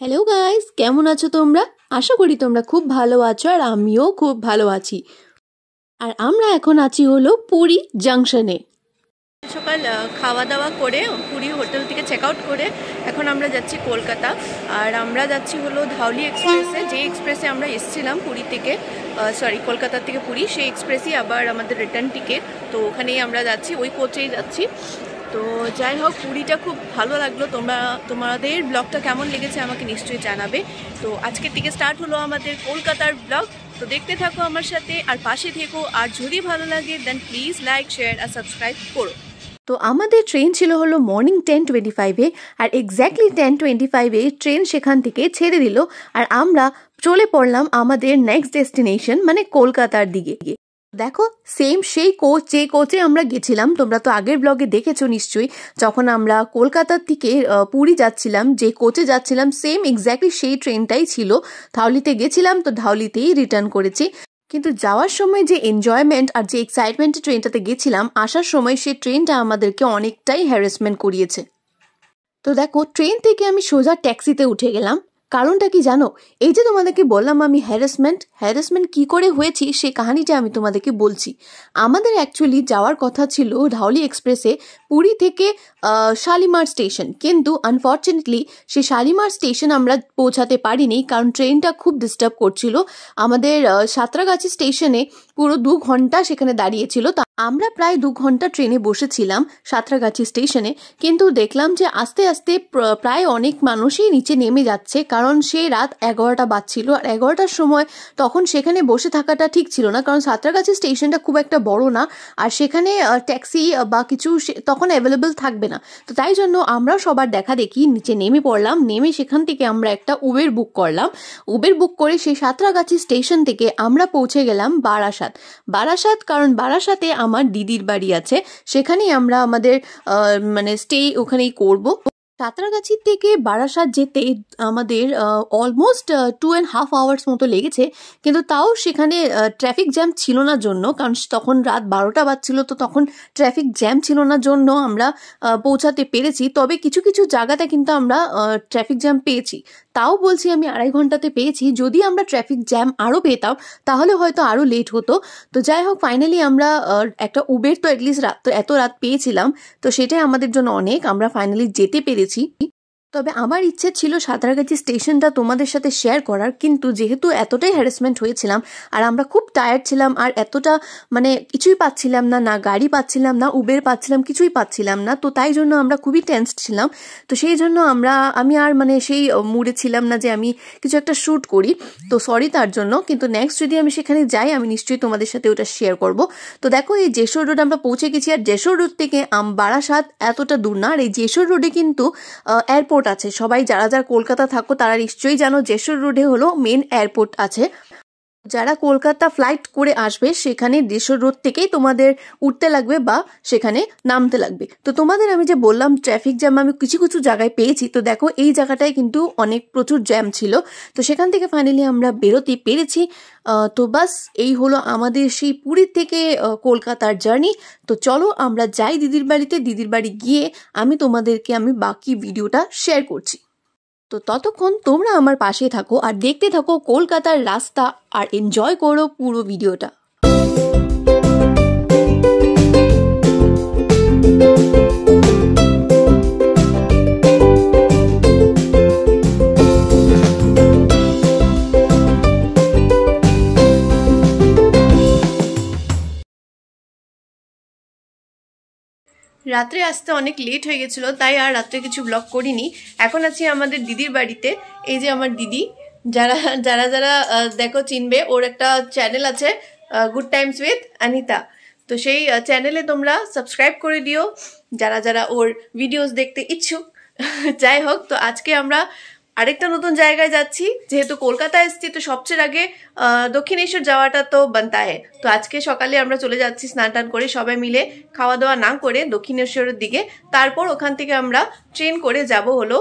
Hello guys, কেমন আছো তোমরা? আশা করি তোমরা খুব ভালো আছো আর আমিও খুব ভালো আছি। আর আমরা এখন আছি হলো পুরী জাংশনে। সকাল খাওয়া দাওয়া করে পুরী হোটেল থেকে চেক আউট করে এখন আমরা যাচ্ছি কলকাতা। আর আমরা যাচ্ছি হলো ধাউলি এক্সপ্রেসে, যে এক্সপ্রেসে আমরা এসেছিলাম পুরী থেকে, কলকাতা থেকে পুরী, সেই এক্সপ্রেসই আবার আমাদের রিটার্ন টিকিট। তো ওখানেই আমরা যাচ্ছি, ওই কোচেই যাচ্ছি। তো যাই হোক, পুরীটা খুব ভালো লাগলো। তোমাদের ব্লগটা কেমন লেগেছে আমাকে নিশ্চয়ই জানাবে। তো আজকের থেকে স্টার্ট হলো আমাদের কলকাতার ব্লগ। তো দেখতে থাকো আমার সাথে আর পাশে থেকো। আর যদি ভালো লাগে দেন প্লিজ লাইক, শেয়ার আর সাবস্ক্রাইব করো। তো আমাদের ট্রেন ছিল হলো মর্নিং 10:25-এ, আর এক্স্যাক্টলি 10:25-এ ট্রেন সেখান থেকে ছেড়ে দিল। আর আমরা চলে পড়লাম আমাদের নেক্সট ডেস্টিনেশন মানে কলকাতার দিকে। দেখো, সেম সেই কোচ, যে কোচে আমরা গেছিলাম, তোমরা তো আগের ব্লগে দেখেছো নিশ্চয়ই, যখন আমরা কলকাতার থেকে পুরী যাচ্ছিলাম, যে কোচে যাচ্ছিলাম সেম এক্স্যাক্টলি সেই ট্রেনটাই ছিল। ধাউলিতে গেছিলাম, তো ধাউলিতেই রিটার্ন করেছি। কিন্তু যাওয়ার সময় যে এনজয়মেন্ট আর যে এক্সাইটমেন্টে ট্রেনটাতে গেছিলাম, আসার সময় সেই ট্রেনটা আমাদেরকে অনেকটাই হ্যারাসমেন্ট করিয়েছে। তো দেখো, ট্রেন থেকে আমি সোজা ট্যাক্সিতে উঠে গেলাম। কারণটা কি জানো? এই যে তোমাদেরকে বললাম আমি হ্যারাসমেন্ট কি করে হয়েছি সেই কাহিনীটা আমি তোমাদেরকে বলছি। আমাদের অ্যাকচুয়ালি যাওয়ার কথা ছিল ধাউলি এক্সপ্রেসে পুরী থেকে শালিমার স্টেশন, কিন্তু আনফর্চুনেটলি সেই শালিমার স্টেশন আমরা পৌঁছাতে পারিনি, কারণ ট্রেনটা খুব ডিস্টার্ব করছিল। আমাদের সাঁতরাগাছি স্টেশনে পুরো 2 ঘন্টা সেখানে দাঁড়িয়েছিল। তা আমরা প্রায় 2 ঘন্টা ট্রেনে বসেছিলাম সাঁতরাগাছি স্টেশনে, কিন্তু দেখলাম যে আস্তে আস্তে প্রায় অনেক মানুষই নিচে নেমে যাচ্ছে, কারণ সেই রাত 11টা বাজছিল। আর 11টার সময় তখন সেখানে বসে থাকাটা ঠিক ছিল না, কারণ সাঁতরাগাছি স্টেশনটা খুব একটা বড় না, আর সেখানে ট্যাক্সি বা কিছু তখন অ্যাভেলেবল থাকবে না। তো তাই জন্য আমরা সবার দেখা দেখি নিচে নেমে পড়লাম। নেমে সেখান থেকে আমরা একটা উবের বুক করলাম। উবের বুক করে সেই সাঁতরাগাছি স্টেশন থেকে আমরা পৌঁছে গেলাম বারাসাত, কারণ বারাসাতে আমার দিদির বাড়ি আছে, সেখানেই আমরা আমাদের স্টে ওখানেই করব। সাঁতরাগাছি থেকে বারাসাত যেতে আমাদের অলমোস্ট 2.5 আওয়ার্স মতো লেগেছে, কিন্তু তাও সেখানে ট্রাফিক জ্যাম ছিল না জন্য, কারণ তখন রাত 12টা বাজছিল, তো তখন ট্রাফিক জ্যাম ছিল না জন্য আমরা পৌঁছাতে পেরেছি। তবে কিছু কিছু জায়গাতে কিন্তু আমরা ট্রাফিক জ্যাম পেয়েছি, তাও বলছি আমি 2.5 ঘন্টাতে পেয়েছি। যদি আমরা ট্রাফিক জ্যাম আরও পেতাম তাহলে হয়তো আরও লেট হতো। তো যাই হোক, ফাইনালি আমরা একটা উবের তো অ্যাটলিস্ট এত রাত পেয়েছিলাম, তো সেটাই আমাদের জন্য অনেক। আমরা ফাইনালি যেতে পেরেছি। তবে আমার ইচ্ছে ছিল সাঁতরাগাছি স্টেশনটা তোমাদের সাথে শেয়ার করার, কিন্তু যেহেতু এতটাই হ্যারাসমেন্ট হয়েছিলাম আর আমরা খুব টায়ার্ড ছিলাম, আর এতটা কিছুই পাচ্ছিলাম না, না গাড়ি পাচ্ছিলাম, না উবের পাচ্ছিলাম, কিছুই পাচ্ছিলাম না। তো তাই জন্য আমরা খুবই টেন্সড ছিলাম। তো সেই জন্য আমি আর সেই মুডে ছিলাম না যে আমি কিছু একটা শ্যুট করি। তো সরি তার জন্য। কিন্তু নেক্সট যদি আমি সেখানে যাই, আমি নিশ্চয়ই তোমাদের সাথে ওটা শেয়ার করব। তো দেখো, এই যশোর রোড আমরা পৌঁছে গেছি। আর যশোর রোড থেকে বারাসাত এতটা দূর না। আর এই যশোর রোডে কিন্তু এয়ারপোর্ট আছে। সবাই যারা যারা কলকাতা থাকো তারা নিশ্চয়ই জানো যশোর রোডে হলো মেন এয়ারপোর্ট আছে। যারা কলকাতা ফ্লাইট করে আসবে সেখানে যশোর রোড থেকেই তোমাদের উঠতে লাগবে বা সেখানে নামতে লাগবে। তো তোমাদের আমি যে বললাম ট্রাফিক জ্যাম আমি কিছু কিছু জায়গায় পেয়েছি। তো দেখো, এই জায়গাটায় কিন্তু প্রচুর জ্যাম ছিল। তো সেখান থেকে ফাইনালি আমরা বেরোতে পেরেছি। তো বাস এই হলো আমাদের সেই পুরী থেকে কলকাতার জার্নি। তো চলো আমরা যাই দিদির বাড়িতে। দিদির বাড়ি গিয়ে আমি তোমাদেরকে বাকি ভিডিওটা শেয়ার করছি। তো ততক্ষণ তোমরা আমার পাশে থাকো আর দেখতে থাকো কলকাতার রাস্তা আর এনজয় করো পুরো ভিডিওটা। রাত্রে আসতে অনেক লেট হয়ে গেছিলো, তাই আর রাত্রে কিছু ব্লগ করিনি। এখন আছি আমাদের দিদির বাড়িতে। এই যে আমার দিদি, যারা যারা যারা দেখো চিনবে, ওর একটা চ্যানেল আছে গুড টাইমস উইথ অনিতা। তো সেই চ্যানেলে তোমরা সাবস্ক্রাইব করে দিও যারা যারা ওর ভিডিওস দেখতে ইচ্ছুক। যাই হোক, তো আজকে আমরা আরেকটা নতুন জায়গায় যাচ্ছি। যেহেতু কলকাতায় এসেছি, তো সবচেয়ে আগে দক্ষিণেশ্বর যাওয়াটা তো বানতা হয়। তো আজকে সকালে আমরা চলে যাচ্ছি স্নান টান করে সবাই মিলে, খাওয়া দাওয়া না করে দক্ষিণেশ্বরের দিকে। তারপর ওখান থেকে আমরা ট্রেন করে যাব হলো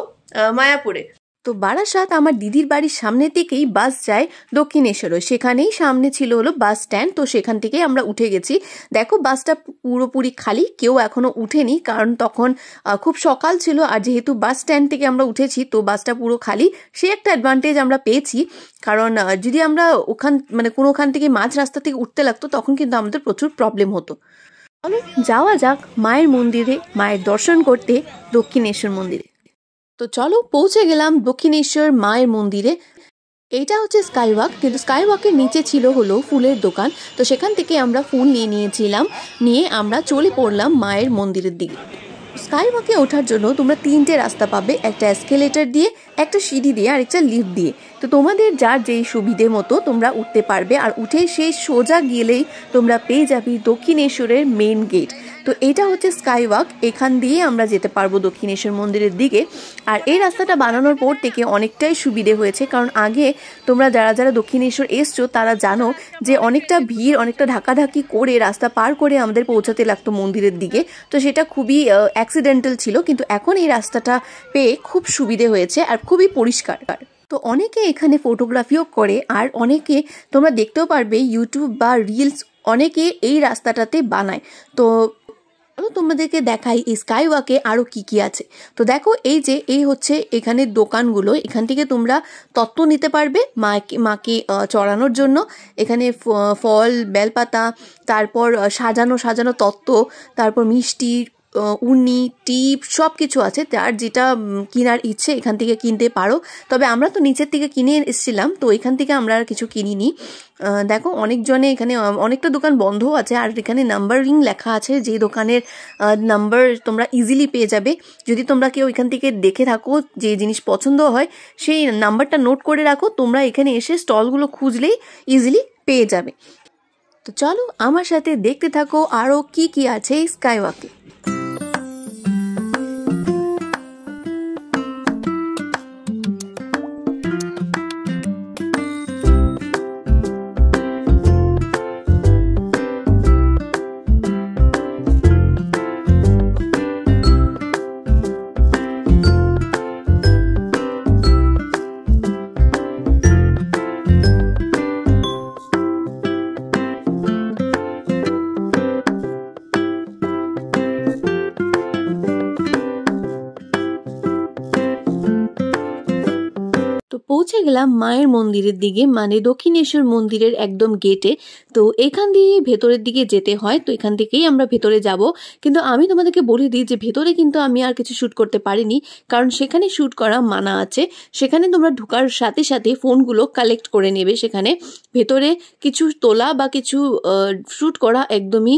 মায়াপুরে। তো বারাসাত আমার দিদির বাড়ির সামনে থেকেই বাস যায় দক্ষিণেশ্বরে, সেখানেই সামনে ছিল হলো বাস স্ট্যান্ড। তো সেখান থেকেই আমরা উঠে গেছি। দেখো বাসটা পুরোপুরি খালি, কেউ এখনো উঠেনি, কারণ তখন খুব সকাল ছিল, আর যেহেতু বাস স্ট্যান্ড থেকে আমরা উঠেছি তো বাসটা পুরো খালি। সে একটা অ্যাডভান্টেজ আমরা পেয়েছি, কারণ যদি আমরা কোনোখান থেকে মাঝ রাস্তা থেকে উঠতে লাগতো তখন কিন্তু আমাদের প্রচুর প্রবলেম হতো। চলো যাওয়া যাক মায়ের মন্দিরে, মায়ের দর্শন করতে দক্ষিণেশ্বর মন্দিরে। তো চলো পৌঁছে গেলাম দক্ষিণেশ্বর মায়ের মন্দিরে। এইটা হচ্ছে স্কাইওয়াক, কিন্তু স্কাইওয়াকের নিচে ছিল হলো ফুলের দোকান। তো সেখান থেকে আমরা ফুল নিয়েছিলাম, নিয়ে আমরা চলে পড়লাম মায়ের মন্দিরের দিকে। স্কাইওয়াকে ওঠার জন্য তোমরা 3টে রাস্তা পাবে, একটা এসকেলেটর দিয়ে, একটা সিঁড়ি দিয়ে, আর একটা লিফট দিয়ে। তো তোমাদের যার যেই সুবিধে মতো তোমরা উঠতে পারবে, আর উঠে সেই সোজা গেলেই তোমরা পেয়ে যাবে দক্ষিণেশ্বরের মেন গেট। তো এটা হচ্ছে স্কাইওয়াক, এখান দিয়ে আমরা যেতে পারবো দক্ষিণেশ্বর মন্দিরের দিকে। আর এই রাস্তাটা বানানোর পর থেকে অনেকটাই সুবিধে হয়েছে, কারণ আগে তোমরা যারা দক্ষিণেশ্বর এসছো তারা জানো যে অনেকটা ভিড়, অনেকটা ধাক্কাধাক্কি করে রাস্তা পার করে আমাদের পৌঁছাতে লাগতো মন্দিরের দিকে। তো সেটা খুবই অ্যাক্সিডেন্টাল ছিল, কিন্তু এখন এই রাস্তাটা পেয়ে খুব সুবিধে হয়েছে আর খুবই পরিষ্কার। তো অনেকে এখানে ফটোগ্রাফিও করে, আর অনেকে তোমরা দেখতেও পারবে ইউটিউব বা রিলস অনেকে এই রাস্তাটাতে বানায়। তো তোমাদেরকে দেখাই এই স্কাইওয়াকে আরো কি আছে। তো দেখো এই হচ্ছে এখানে দোকানগুলো, এখান থেকে তোমরা তত্ত্ব নিতে পারবে মাকে চড়ানোর জন্য। এখানে ফল, বেলপাতা, তারপর সাজানো তত্ত্ব, তারপর মিষ্টি, উনি, টিপ সব কিছু আছে। যার যেটা কেনার ইচ্ছে এখান থেকে কিনতে পারো। তবে আমরা তো নিচের থেকে কিনে এসেছিলাম, তো এখান থেকে আমরা আর কিছু কিনিনি। দেখো অনেকজনে এখানে, অনেকটা দোকান বন্ধ আছে, আর এখানে নাম্বারিং লেখা আছে, যে দোকানের নাম্বার তোমরা ইজিলি পেয়ে যাবে। যদি তোমরা কেউ এখান থেকে দেখে থাকো যে জিনিস পছন্দ হয়, সেই নাম্বারটা নোট করে রাখো, তোমরা এখানে এসে স্টলগুলো খুঁজলেই ইজিলি পেয়ে যাবে। তো চলো আমার সাথে দেখতে থাকো আরও কি আছে স্কাইওয়াকে। পৌঁছে গেলাম মায়ের মন্দিরের দিকে, মানে দক্ষিণেশ্বর মন্দিরের একদম গেটে। তো এখান দিয়ে ভেতরের দিকে যেতে হয়, তো এখান থেকেই আমরা ভেতরে যাব। কিন্তু আমি তোমাদেরকে বলে দিই যে ভেতরে কিন্তু আমি আর কিছু শ্যুট করতে পারিনি, কারণ সেখানে শ্যুট করা মানা আছে। সেখানে তোমরা ঢোকার সাথে সাথে ফোনগুলো কালেক্ট করে নেবে। সেখানে ভেতরে কিছু তোলা বা কিছু শ্যুট করা একদমই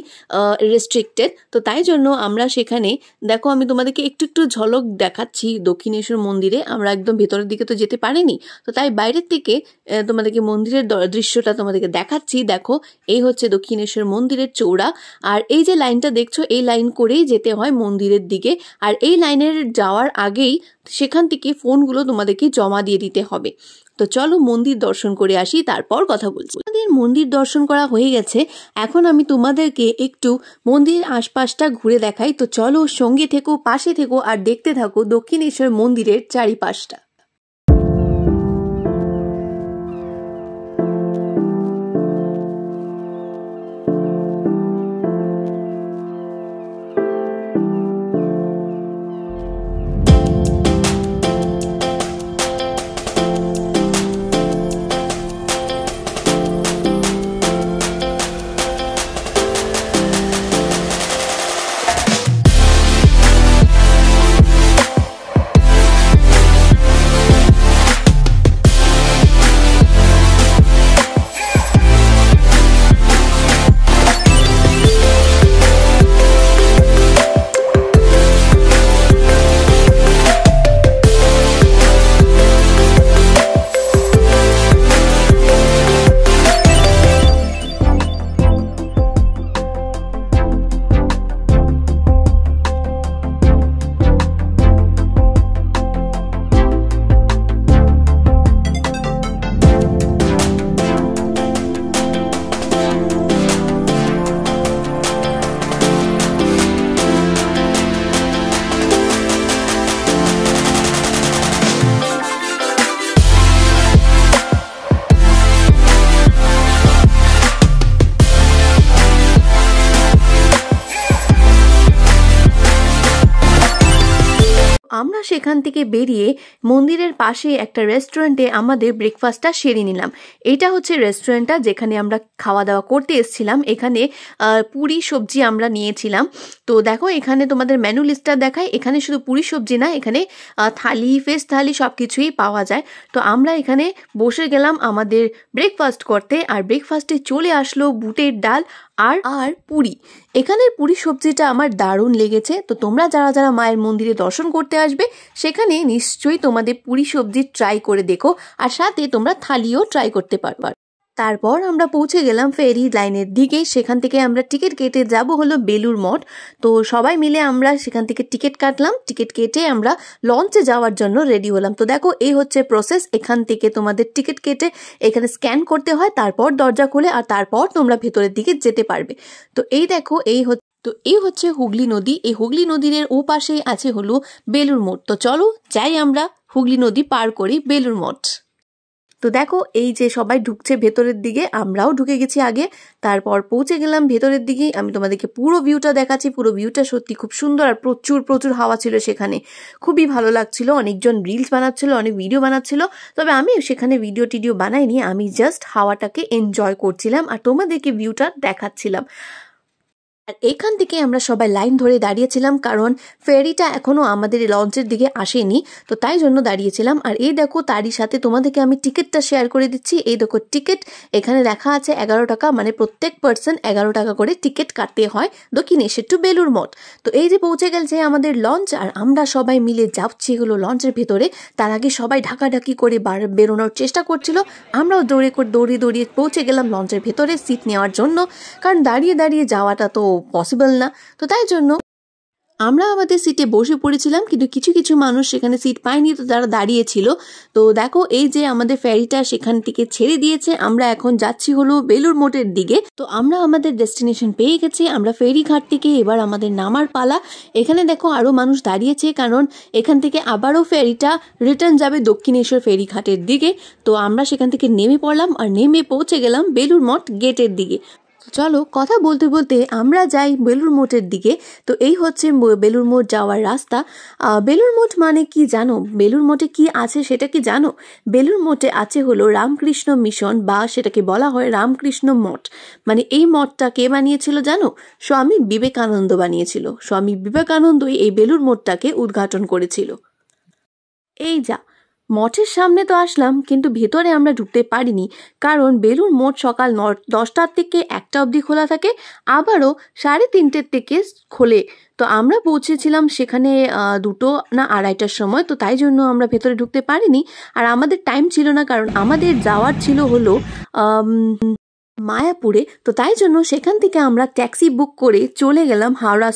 রেস্ট্রিক্টেড। তো তাই জন্য আমরা সেখানে, দেখো আমি তোমাদেরকে একটু ঝলক দেখাচ্ছি দক্ষিণেশ্বর মন্দিরে। আমরা একদম ভেতরের দিকে তো যেতে পারিনি, তো তাই বাইরের থেকে তোমাদেরকে মন্দিরের দৃশ্যটা তোমাদেরকে দেখাচ্ছি। দেখো এই হচ্ছে দক্ষিণেশ্বর মন্দিরের চৌড়া, আর এই যে লাইনটা দেখছো এই লাইন করেই যেতে হয় মন্দিরের দিকে। আর এই লাইনের যাওয়ার আগেই সেখান থেকে ফোনগুলো তোমাদেরকে জমা দিয়ে দিতে হবে। তো চলো মন্দির দর্শন করে আসি, তারপর কথা বলছি। আমাদের মন্দির দর্শন করা হয়ে গেছে, এখন আমি তোমাদেরকে একটু মন্দিরের আশপাশটা ঘুরে দেখাই। তো চলো সঙ্গে থেকো, পাশে থেকো, আর দেখতে থাকো দক্ষিণেশ্বর মন্দিরের চারিপাশটা। আমরা সেখান থেকে বেরিয়ে মন্দিরের পাশে একটা রেস্টুরেন্টে আমাদের ব্রেকফাস্টটা সেরে নিলাম। এটা হচ্ছে রেস্টুরেন্টটা যেখানে আমরা খাওয়া দাওয়া করতে এসেছিলাম। এখানে পুরি সবজি আমরা নিয়েছিলাম। তো দেখো এখানে তোমাদের মেনু লিস্টটা দেখায়। এখানে শুধু পুরি সবজি না, এখানে থালি, ফিশ থালি সব কিছুই পাওয়া যায়। তো আমরা এখানে বসে গেলাম আমাদের ব্রেকফাস্ট করতে। আর ব্রেকফাস্টে চলে আসলো বুটের ডাল আর পুরি। এখানের পুরি সবজিটা আমার দারুণ লেগেছে। তো তোমরা যারা যারা মায়ের মন্দিরে দর্শন করতে আসবে সেখানে নিশ্চয়ই তোমাদের পুরি সবজি ট্রাই করে দেখো, আর সাথে তোমরা থালিও ট্রাই করতে পারবে। তারপর আমরা পৌঁছে গেলাম ফেরি লাইনের দিকে। সেখান থেকে আমরা টিকিট কেটে যাব হলো বেলুড় মঠ। তো সবাই মিলে আমরা সেখান থেকে টিকিট কাটলাম। টিকিট কেটে আমরা লঞ্চে যাওয়ার জন্য রেডি হলাম। তো দেখো এই হচ্ছে প্রসেস। এখান থেকে তোমাদের টিকিট কেটে এখানে স্ক্যান করতে হয়, তারপর দরজা খুলে, আর তারপর তোমরা ভেতরের দিকে যেতে পারবে। তো এই দেখো এই হচ্ছে হুগলি নদী। এই হুগলি নদীর ও পাশেই আছে হলো বেলুড় মঠ। তো চলো যাই আমরা হুগলি নদী পার করি বেলুড় মঠ। তো দেখো এই যে সবাই ঢুকছে ভেতরের দিকে, আমরাও ঢুকে গেছি আগে। তারপর পৌঁছে গেলাম ভেতরের দিকে। আমি তোমাদেরকে পুরো ভিউটা দেখাচ্ছি। পুরো ভিউটা সত্যি খুব সুন্দর, আর প্রচুর হাওয়া ছিল সেখানে। খুবই ভালো লাগছিল। অনেকজন রিলস বানাচ্ছিল, অনেক ভিডিও বানাচ্ছিল। তবে আমি সেখানে ভিডিও টিডিও বানাইনি, আমি জাস্ট হাওয়াটাকে এনজয় করছিলাম আর তোমাদেরকে ভিউটা দেখাচ্ছিলাম। আর এখান থেকে আমরা সবাই লাইন ধরে দাঁড়িয়েছিলাম, কারণ ফেরিটা এখনো আমাদের লঞ্চের দিকে আসেনি। তো তাই জন্য দাঁড়িয়েছিলাম। আর এই দেখো তারই সাথে তোমাদেরকে আমি টিকিটটা শেয়ার করে দিচ্ছি। এই দেখো টিকিট এখানে লেখা আছে 11 টাকা, মানে প্রত্যেক পার্সন 11 টাকা করে টিকিট কাটতে হয় দক্ষিণেশ্বর টু বেলুড় মঠ। তো এই যে পৌঁছে গেছে আমাদের লঞ্চ, আর আমরা সবাই মিলে যাচ্ছি হলো লঞ্চের ভেতরে। তার আগে সবাই ঢাকাঢাকি করে বেরোনোর চেষ্টা করছিল। আমরাও দৌড়িয়ে পৌঁছে গেলাম লঞ্চের ভেতরে সিট নেওয়ার জন্য, কারণ দাঁড়িয়ে দাঁড়িয়ে যাওয়াটা তো পসিবল না। তো তাই জন্য আমরা আমাদের সিটে বসে পড়েছিলাম, কিন্তু কিছু মানুষ সেখানে সিট পায়নি, তো তারা দাঁড়িয়েছিল। তো দেখো এই যে আমাদের ফেরিটা সেখান থেকে ছেড়ে দিয়েছে। আমরা এখন যাচ্ছি হলো বেলুড় মঠের দিকে। তো আমরা আমাদের ডেস্টিনেশন পেয়ে গেছি। আমরা ফেরি ঘাট থেকে এবার আমাদের নামার পালা। এখানে দেখো আরো মানুষ দাঁড়িয়েছে, কারণ এখান থেকে আবারও ফেরিটা রিটার্ন যাবে দক্ষিণেশ্বর ফেরি ঘাটের দিকে। তো আমরা সেখান থেকে নেমে পড়লাম, আর নেমে পৌঁছে গেলাম বেলুড় মঠ গেটের দিকে। চলো কথা বলতে বলতে আমরা যাই বেলুড় মঠের দিকে। তো এই হচ্ছে বেলুড় মঠ যাওয়ার রাস্তা। বেলুড় মঠ মানে কি জানো? বেলুড় মঠে কি আছে সেটা কি জানো? বেলুড় মঠে আছে হলো রামকৃষ্ণ মিশন, বা সেটাকে বলা হয় রামকৃষ্ণ মঠ। মানে এই মঠটা কে বানিয়েছিল জানো? স্বামী বিবেকানন্দ বানিয়েছিল। স্বামী বিবেকানন্দই এই বেলুড় মঠটাকে উদ্ঘাটন করেছিল। এই যা মঠের সামনে তো আসলাম, কিন্তু ভেতরে আমরা ঢুকতে পারিনি, কারণ বেলুড় মঠ সকাল 10টার থেকে 1টা অবধি খোলা থাকে, আবারও 3:30 থেকে খোলে। তো আমরা পৌঁছেছিলাম সেখানে 2টো না 2:30টার সময়। তো তাই জন্য আমরা ভেতরে ঢুকতে পারিনি, আর আমাদের টাইম ছিল না, কারণ আমাদের যাওয়ার ছিল হলো মায়াপুরে। তো তাই জন্য সেখান থেকে আমরা ট্যাক্সি বুক করে চলে গেলাম হাওড়া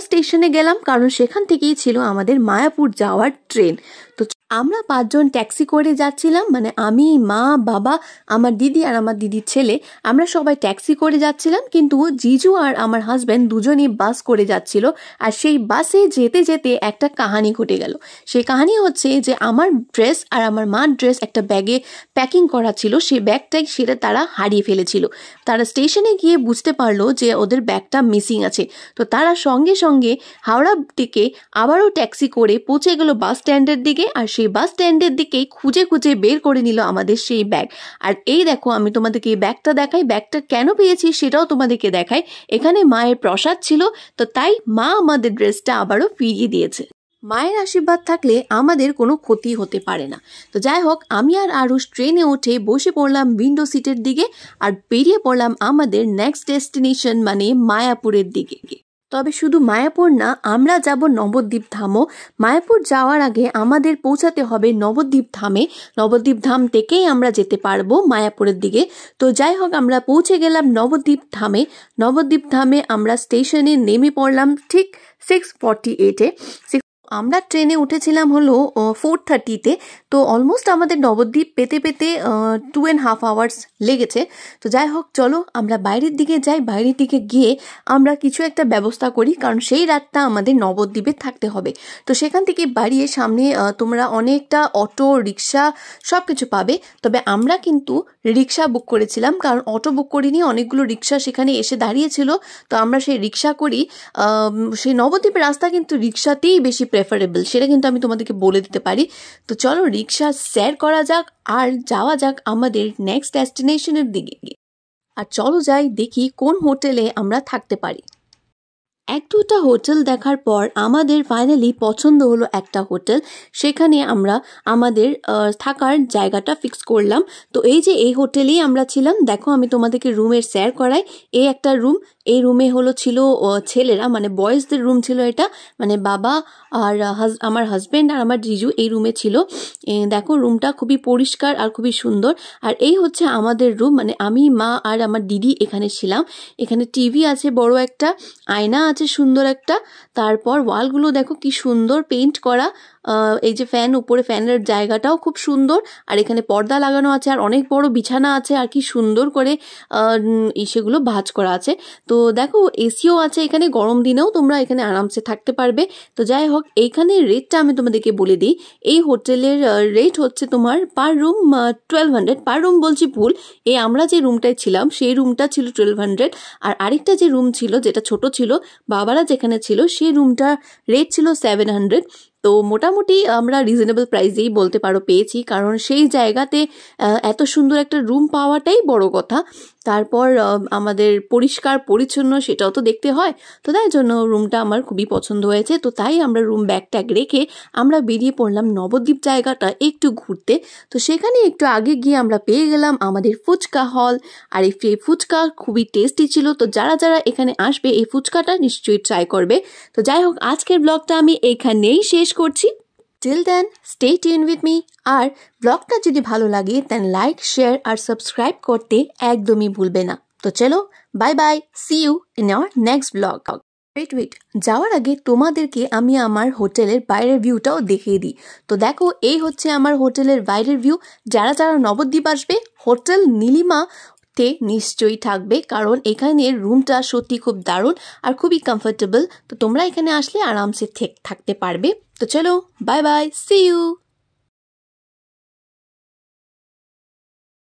স্টেশনে গেলাম, কারণ সেখান থেকেই ছিল আমাদের মায়াপুর যাওয়ার ট্রেন। তো আমরা 5 জন ট্যাক্সি করে যাচ্ছিলাম, মানে আমি, মা, বাবা, আমার দিদি আর আমার দিদির ছেলে। আমরা সবাই ট্যাক্সি করে যাচ্ছিলাম, কিন্তু জিজু আর আমার হাজব্যান্ড দুজনই বাস করে যাচ্ছিল। আর সেই বাসে যেতে যেতে একটা কাহিনী ঘটে গেল। সেই কাহিনী হচ্ছে যে আমার ড্রেস আর আমার মার ড্রেস একটা ব্যাগে প্যাকিং করা ছিল, সেই ব্যাগটাই সেটা তারা হারিয়ে ফেলেছিল। তারা স্টেশনে গিয়ে বুঝতে পারলো যে ওদের ব্যাগটা মিসিং আছে। তো তারা সঙ্গে সঙ্গে হাওড়া থেকে আবারও ট্যাক্সি করে পৌঁছে গেল বাস স্ট্যান্ডের দিকে, আর সেই বাস স্ট্যান্ডের দিকেই খুঁজে বের করে নিল আমাদের সেই ব্যাগ। আর এই দেখো আমি তোমাদেরকে এই ব্যাগটা দেখাই। ব্যাগটা কেন পেয়েছি সেটাও তোমাদেরকে দেখাই। এখানে মায়ের প্রসাদ ছিল, তো তাই মা আমাদের ড্রেসটা আবারও ফিরিয়ে দিয়েছে। মায়ের আশীর্বাদ থাকলে আমাদের কোনো ক্ষতি হতে পারে না। তো যাই হোক, আমি আর আরুষ ট্রেনে উঠে বসে পড়লাম উইন্ডো সিটের দিকে, আর বেরিয়ে পড়লাম আমাদের নেক্সট ডেস্টিনেশন মানে মায়াপুরের দিকে। তবে শুধু মায়াপুর না, আমরা যাব নবদ্বীপ ধামও। মায়াপুর যাওয়ার আগে আমাদের পৌঁছাতে হবে নবদ্বীপ ধামে। নবদ্বীপ ধাম থেকেই আমরা যেতে পারবো মায়াপুরের দিকে। তো যাই হোক, আমরা পৌঁছে গেলাম নবদ্বীপ ধামে। আমরা স্টেশনে নেমে পড়লাম ঠিক 6:48-এ। আমরা ট্রেনে উঠেছিলাম হলো 4:30-তে। তো অলমোস্ট আমাদের নবদ্বীপ পেতে 2.5 আওয়ার্স লেগেছে। তো যাই হোক, চলো আমরা বাইরের দিকে যাই। বাইরের দিকে গিয়ে আমরা কিছু একটা ব্যবস্থা করি, কারণ সেই রাতটা আমাদের নবদ্বীপে থাকতে হবে। তো সেখান থেকে বাড়িয়ে সামনে তোমরা অনেকটা অটো, রিক্সা সব কিছু পাবে। তবে আমরা কিন্তু রিক্সা বুক করেছিলাম, কারণ অটো বুক করিনি। অনেকগুলো রিক্সা সেখানে এসে দাঁড়িয়েছিল, তো আমরা সেই রিক্সা করি। সেই নবদ্বীপের রাস্তা কিন্তু রিক্সাতেই বেশি প্রেফারেবল সেটা কিন্তু আমি তোমাদেরকে বলে দিতে পারি। তো চলো রিক্সা শেয়ার করা যাক আর যাওয়া যাক আমাদের নেক্সট ডেস্টিনেশনের দিকে। আর চলো যাই দেখি কোন হোটেলে আমরা থাকতে পারি। এক দুটা হোটেল দেখার পর আমাদের ফাইনালি পছন্দ হলো একটা হোটেল, সেখানে আমরা আমাদের থাকার জায়গাটা ফিক্স করলাম। তো এই যে এই হোটেলেই আমরা ছিলাম, দেখো আমি তোমাদেরকে রুমের শেয়ার করাই। এই একটা রুম, এই রুমে ছিল ছেলেরা, মানে বয়েজদের রুম ছিল এটা, মানে বাবা আর আমার হাজব্যান্ড আর আমার জিজু এই রুমে ছিল। দেখো রুমটা খুবই পরিষ্কার আর খুবই সুন্দর। আর এই হচ্ছে আমাদের রুম, মানে আমি, মা আর আমার দিদি এখানে ছিলাম। এখানে টিভি আছে, বড় একটা আয়না আছে সুন্দর একটা, তারপর ওয়ালগুলো দেখো কি সুন্দর পেইন্ট করা। এই যে ফ্যান, উপরে ফ্যানের জায়গাটাও খুব সুন্দর, আর এখানে পর্দা লাগানো আছে, আর অনেক বড় বিছানা আছে, আর কি সুন্দর করে সেগুলো ভাঁজ করা আছে। তো দেখো এসিও আছে এখানে, গরম দিনেও তোমরা এখানে আরামসে থাকতে পারবে। তো যাই হোক, এইখানে রেটটা আমি তোমাদেরকে বলে দিই। এই হোটেলের রেট হচ্ছে তোমার পার রুম 1200, পার রুম বলছি ভুল, এই আমরা যে রুমটায় ছিলাম সেই রুমটা ছিল 1200, আর আরেকটা যে রুম ছিল যেটা ছোট ছিল, বাবারা যেখানে ছিল সেই রুমটা রেট ছিল 700। তো মোটামুটি আমরা রিজনেবল প্রাইসেই বলতে পারো পেয়েছি, কারণ সেই জায়গাতে এত সুন্দর একটা রুম পাওয়াটাই বড় কথা। তারপর আমাদের পরিষ্কার পরিচ্ছন্ন সেটাও তো দেখতে হয়, তো তাই জন্য রুমটা আমার খুবই পছন্দ হয়েছে। তো তাই আমরা রুম ব্যাগ ট্যাগ রেখে আমরা বেরিয়ে পড়লাম নবদ্বীপ জায়গাটা একটু ঘুরতে। তো সেখানে একটু আগে গিয়ে আমরা পেয়ে গেলাম আমাদের ফুচকা হল, আর এই ফুচকা খুবই টেস্টি ছিল। তো যারা যারা এখানে আসবে এই ফুচকাটা নিশ্চয়ই ট্রাই করবে। তো যাই হোক, আজকের ব্লগটা আমি এখানেই শেষ করছি। Till then stay tune with me. আর ব্লগটা যদি ভালো লাগে দেন লাইক, শেয়ার আর সাবস্ক্রাইব করতে একদমই ভুলবে না। তো চলো bye bye, see you in our next blog. Wait, যাওয়ার আগে তোমাদেরকে আমি আমার হোটেলের বাইরের ভিউটাও দেখিয়ে দিই। তো দেখো এই হচ্ছে আমার হোটেলের বাইরের ভিউ। যারা যারা নবদ্বীপ আসবে হোটেল নীলিমা তে নিশ্চয়ই থাকবে, কারণ এখানের রুমটা সত্যি খুব দারুণ আর খুবই কমফোর্টেবল। তো তোমরা এখানে আসলে আরামসে থাকতে পারবে। তো চলো বাই বাই, সি ইউ।